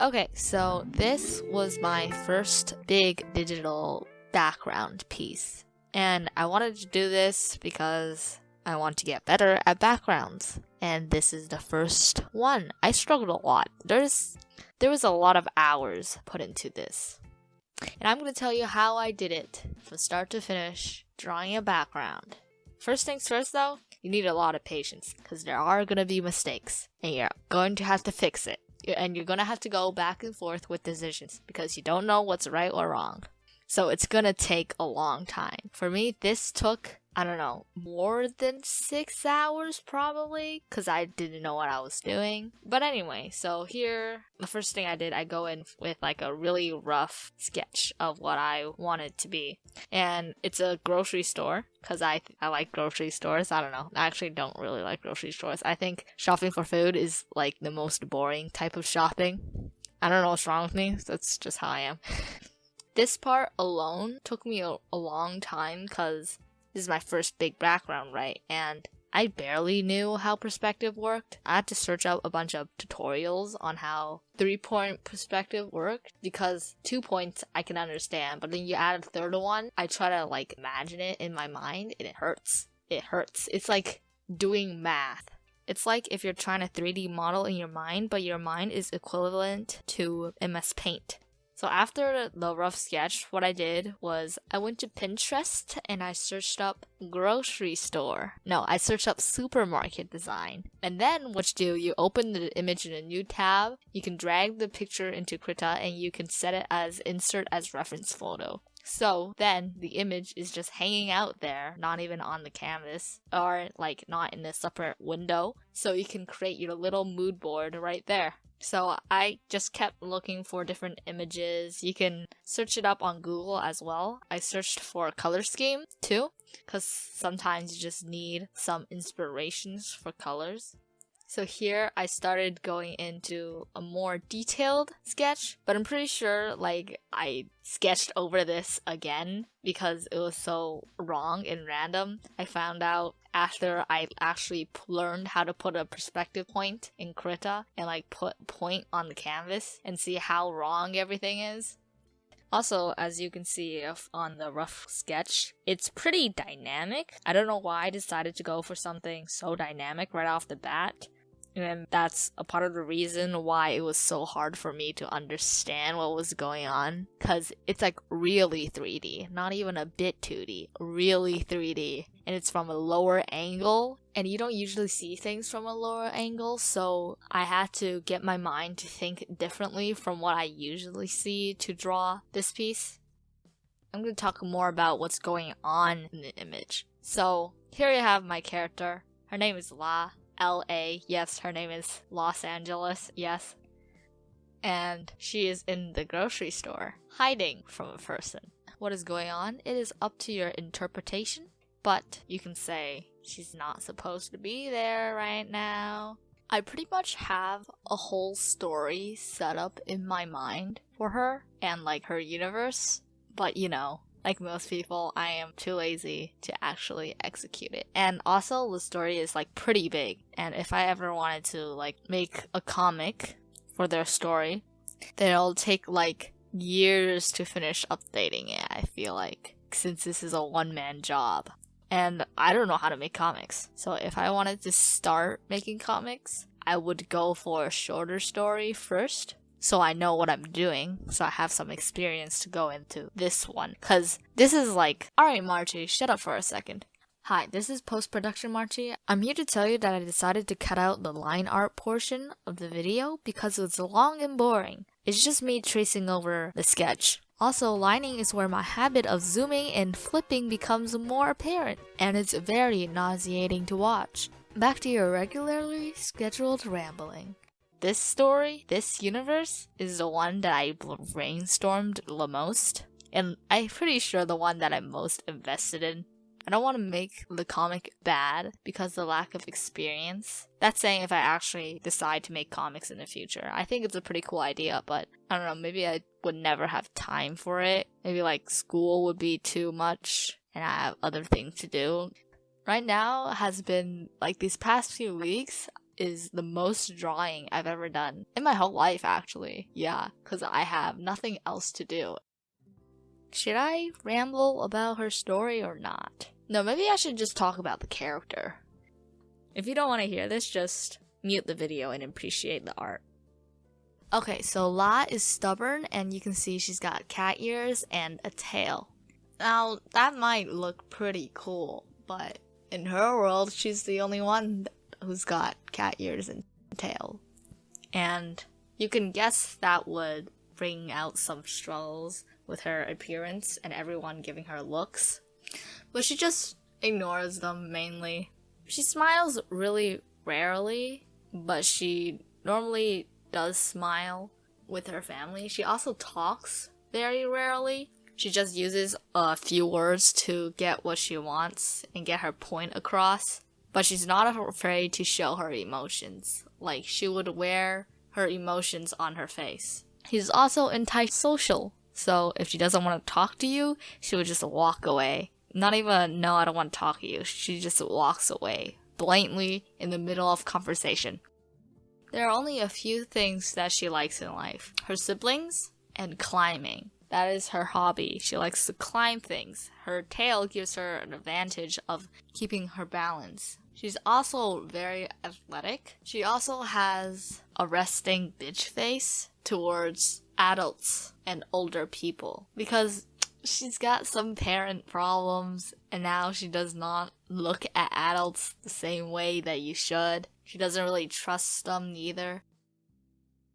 Okay, so this was my first big digital background piece. And I wanted to do this because I want to get better at backgrounds. And this is the first one. I struggled a lot. There was a lot of hours put into this. And I'm going to tell you how I did it from start to finish, drawing a background. First things first though, you need a lot of patience because there are going to be mistakes and you're going to have to fix it. And you're going to have to go back and forth with decisions because you don't know what's right or wrong. So it's going to take a long time. For me, this took, I don't know, more than 6 hours probably because I didn't know what I was doing. But anyway, so here, the first thing I did, I go in with like a really rough sketch of what I want it to be. And it's a grocery store because I like grocery stores. I don't know. I actually don't really like grocery stores. I think shopping for food is like the most boring type of shopping. I don't know what's wrong with me. That's just how I am. This part alone took me a long time because this is my first big background, right? And I barely knew how perspective worked. I had to search up a bunch of tutorials on how 3-point perspective worked because 2 points I can understand, but then you add a third one, I try to like imagine it in my mind and it hurts. It hurts. It's like doing math. It's like if you're trying to 3D model in your mind, but your mind is equivalent to MS Paint. So after the rough sketch, what I did was I went to Pinterest and I searched up grocery store. No, I searched up supermarket design. And then what you do, you open the image in a new tab, you can drag the picture into Krita and you can set it as insert as reference photo. So then the image is just hanging out there, not even on the canvas, or like not in a separate window. So you can create your little mood board right there. So I just kept looking for different images. You can search it up on Google as well. I searched for color scheme too, because sometimes you just need some inspirations for colors. So here I started going into a more detailed sketch, but I'm pretty sure like I sketched over this again because it was so wrong and random. I found out after I actually learned how to put a perspective point in Krita and like put point on the canvas and see how wrong everything is. Also, as you can see on the rough sketch, it's pretty dynamic. I don't know why I decided to go for something so dynamic right off the bat. And that's a part of the reason why it was so hard for me to understand what was going on. Because it's like really 3D, not even a bit 2D, really 3D. And it's from a lower angle, and you don't usually see things from a lower angle, so I had to get my mind to think differently from what I usually see to draw this piece. I'm going to talk more about what's going on in the image. So here you have my character. Her name is L.A. Yes, her name is Los Angeles. Yes. And she is in the grocery store, hiding from a person. What is going on? It is up to your interpretation, but you can say she's not supposed to be there right now. I pretty much have a whole story set up in my mind for her and like her universe, but you know, like most people, I am too lazy to actually execute it. And also, the story is like pretty big. And if I ever wanted to like make a comic for their story, then it'll take like years to finish updating it, I feel like, since this is a one-man job. And I don't know how to make comics. So if I wanted to start making comics, I would go for a shorter story first, so I know what I'm doing, so I have some experience to go into this one. Because this is like, alright Marchie, shut up for a second. Hi, this is post-production Marchie. I'm here to tell you that I decided to cut out the line art portion of the video because it's long and boring. It's just me tracing over the sketch. Also, lining is where my habit of zooming and flipping becomes more apparent, and it's very nauseating to watch. Back to your regularly scheduled rambling. This story, this universe, is the one that I brainstormed the most, and I'm pretty sure the one that I'm most invested in. I don't want to make the comic bad because of the lack of experience. That's saying if I actually decide to make comics in the future. I think it's a pretty cool idea, but I don't know, maybe I would never have time for it. Maybe like school would be too much and I have other things to do. Right now has been like these past few weeks, is the most drawing I've ever done in my whole life, actually. Yeah, because I have nothing else to do. Should I ramble about her story or not? No, maybe I should just talk about the character. If you don't want to hear this, just mute the video and appreciate the art. Okay, so La is stubborn, and you can see she's got cat ears and a tail. Now, that might look pretty cool, but in her world, she's the only one who's got cat ears and tail. And you can guess that would bring out some struggles with her appearance and everyone giving her looks. But she just ignores them mainly. She smiles really rarely, but she normally does smile with her family. She also talks very rarely. She just uses a few words to get what she wants and get her point across. But she's not afraid to show her emotions. Like, she would wear her emotions on her face. She's also antisocial. So if she doesn't want to talk to you, she would just walk away. Not even, no, I don't want to talk to you. She just walks away, blatantly in the middle of conversation. There are only a few things that she likes in life. Her siblings and climbing. That is her hobby. She likes to climb things. Her tail gives her an advantage of keeping her balance. She's also very athletic. She also has a resting bitch face towards adults and older people because she's got some parent problems and now she does not look at adults the same way that you should. She doesn't really trust them either.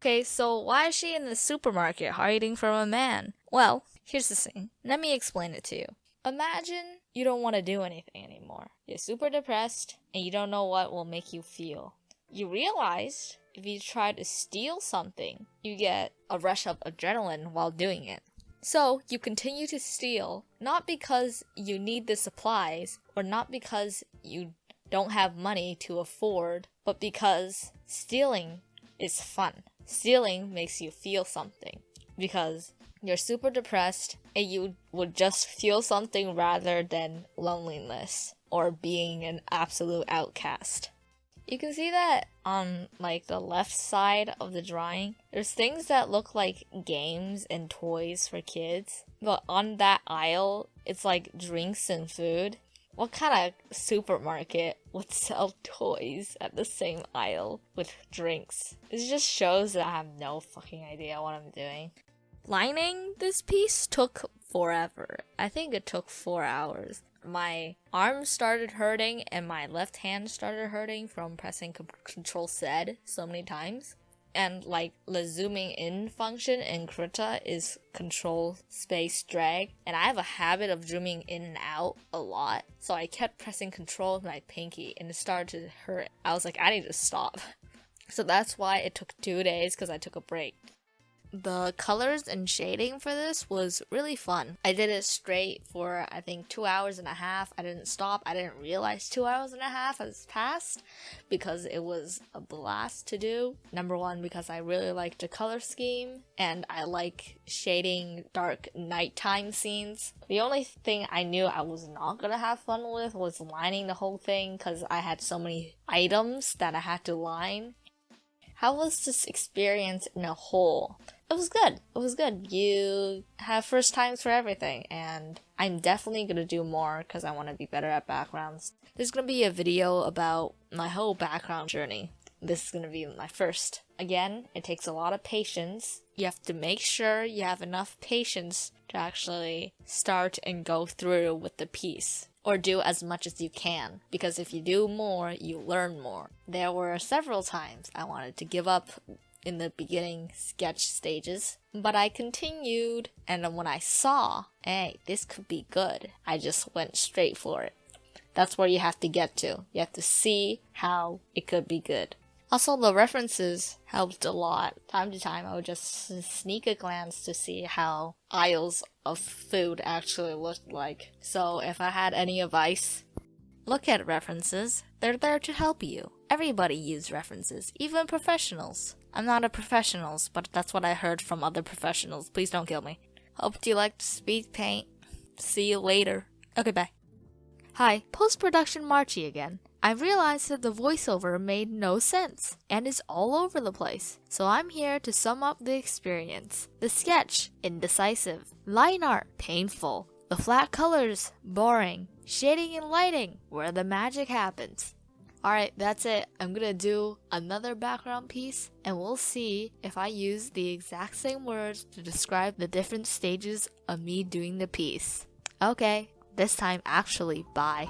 Okay, so why is she in the supermarket hiding from a man? Well, here's the thing. Let me explain it to you. Imagine you don't want to do anything anymore. You're super depressed and you don't know what will make you feel. You realize if you try to steal something, you get a rush of adrenaline while doing it. So you continue to steal, not because you need the supplies or not because you don't have money to afford, but because stealing is fun. Stealing makes you feel something because you're super depressed and you would just feel something rather than loneliness or being an absolute outcast. You can see that on like the left side of the drawing, there's things that look like games and toys for kids, but on that aisle, it's like drinks and food. What kind of supermarket would sell toys at the same aisle with drinks? It just shows that I have no fucking idea what I'm doing. Lining this piece took forever. I think it took 4 hours. My arm started hurting and my left hand started hurting from pressing Control Z so many times. And like the zooming in function in Krita is Control space drag. And I have a habit of zooming in and out a lot. So I kept pressing Control with my pinky and it started to hurt. I was like, I need to stop. So that's why it took 2 days because I took a break. The colors and shading for this was really fun. I did it straight for I think 2 hours and a half. I didn't stop. I didn't realize 2 hours and a half has passed because it was a blast to do. Number one, because I really liked the color scheme and I like shading dark nighttime scenes. The only thing I knew I was not gonna have fun with was lining the whole thing because I had so many items that I had to line. How was this experience in a whole? It was good. It was good. You have first times for everything, and I'm definitely going to do more because I want to be better at backgrounds. There's going to be a video about my whole background journey. This is going to be my first. Again, it takes a lot of patience. You have to make sure you have enough patience to actually start and go through with the piece. Or do as much as you can, because if you do more, you learn more. There were several times I wanted to give up in the beginning sketch stages, but I continued, and then when I saw, hey, this could be good, I just went straight for it. That's where you have to get to. You have to see how it could be good. Also, the references helped a lot. Time to time, I would just sneak a glance to see how aisles of food actually looked like. So if I had any advice, look at references. They're there to help you. Everybody uses references, even professionals. I'm not a professional, but that's what I heard from other professionals. Please don't kill me. Hope you liked speed paint. See you later. Okay, bye. Hi, post-production Marchie again. I realized that the voiceover made no sense and is all over the place. So I'm here to sum up the experience. The sketch, indecisive. Line art, painful. The flat colors, boring. Shading and lighting, where the magic happens. Alright, that's it. I'm gonna do another background piece and we'll see if I use the exact same words to describe the different stages of me doing the piece. Okay, this time actually, bye.